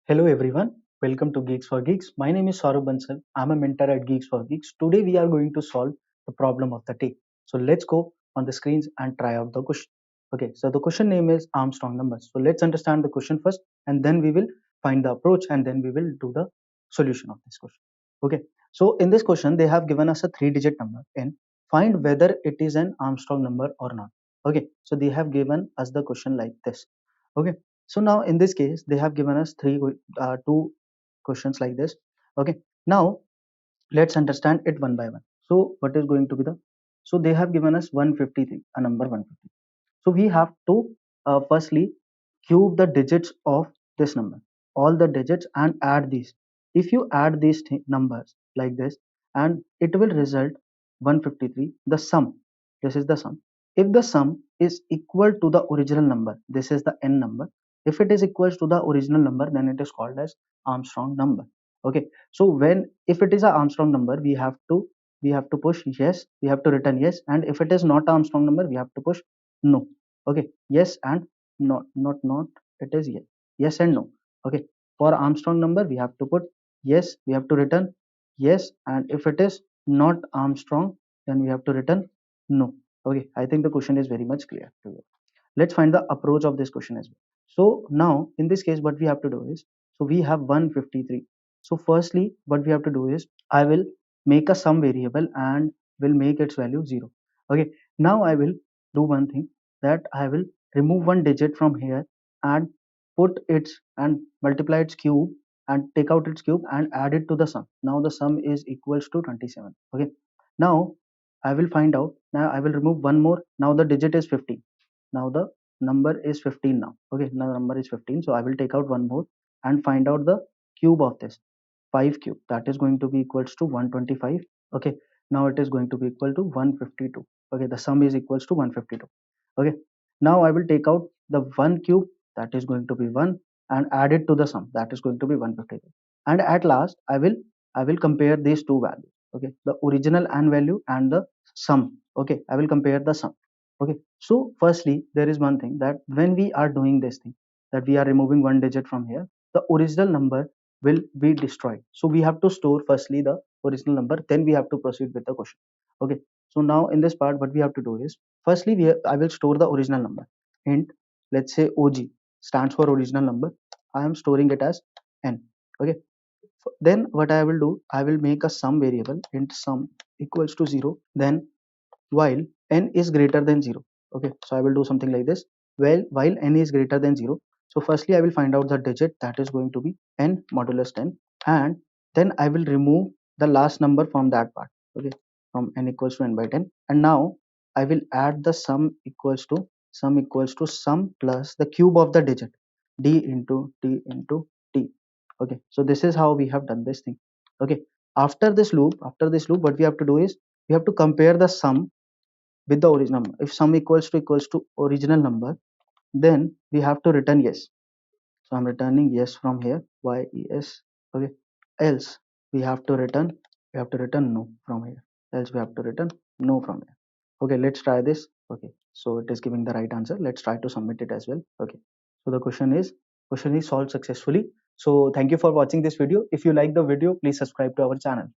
Hello everyone, welcome to Geeks for Geeks. My name is Saurabh Bansal. I'm a mentor at Geeks for Geeks. Today we are going to solve the problem of the day. So let's go on the screens and try out the question. Okay, so the question name is Armstrong numbers. So let's understand the question first and then we will find the approach and then we will do the solution of this question. Okay, so in this question they have given us a 3-digit number and find whether it is an Armstrong number or not. Okay, so they have given us the question like this. Okay, so now in this case they have given us two questions like this. Okay, now let's understand it one by one. So what is going to be the, so they have given us 153, a number 150. So we have to firstly cube the digits of this number, all the digits, and add these. If you add these numbers like this, and it will result 153, the sum, this is the sum. If the sum is equal to the original number, this is the n number. If it is equals to the original number, then it is called as Armstrong number. Okay, so when, if it is a Armstrong number, we have to push yes, we have to return yes, and if it is not Armstrong number, we have to push no. Okay, yes and not it is yes, yes and no. Okay, for Armstrong number we have to put yes, we have to return yes, and if it is not Armstrong, then we have to return no. Okay, I think the question is very much clear to you. Let's find the approach of this question as well. So now in this case what we have to do is, so we have 153. So firstly what we have to do is, I will make a sum variable and will make its value 0. Okay, now I will do one thing, that I will remove one digit from here and put its and multiply its cube and take out its cube and add it to the sum. Now the sum is equals to 27. Okay, now I will find out, now I will remove one more, now the digit is 15. Now the number is 15 now. Okay, now the number is 15, so I will take out one more and find out the cube of this. 5 cube, that is going to be equals to 125. Okay, now it is going to be equal to 152. Okay, the sum is equals to 152. Okay, now I will take out the 1 cube, that is going to be 1, and add it to the sum, that is going to be 153. And at last I will compare these two values. Okay, the original and value and the sum. Okay, I will compare the sum. Okay, so firstly there is one thing, that when we are doing this thing, that we are removing one digit from here, the original number will be destroyed. So we have to store firstly the original number, then we have to proceed with the question. Okay, so now in this part what we have to do is, firstly I will store the original number. Int, let's say OG stands for original number, I am storing it as n. Okay, then what I will do, I will make a sum variable, int sum equals to 0, then while n is greater than 0. Okay, so I will do something like this. Well, while n is greater than 0, so firstly I will find out the digit, that is going to be n modulus 10, and then I will remove the last number from that part. Okay, from n equals to n by 10, and now I will add the sum plus the cube of the digit, d into t. Okay, so this is how we have done this thing. Okay, after this loop what we have to do is, we have to compare the sum with the original number. If sum equals to original number, then we have to return yes. So I'm returning yes from here, yes. Okay, else we have to return no from here, else we have to return no from here. Okay, let's try this. Okay, so it is giving the right answer. Let's try to submit it as well. Okay, so the question is solved successfully. So thank you for watching this video. If you like the video, please subscribe to our channel.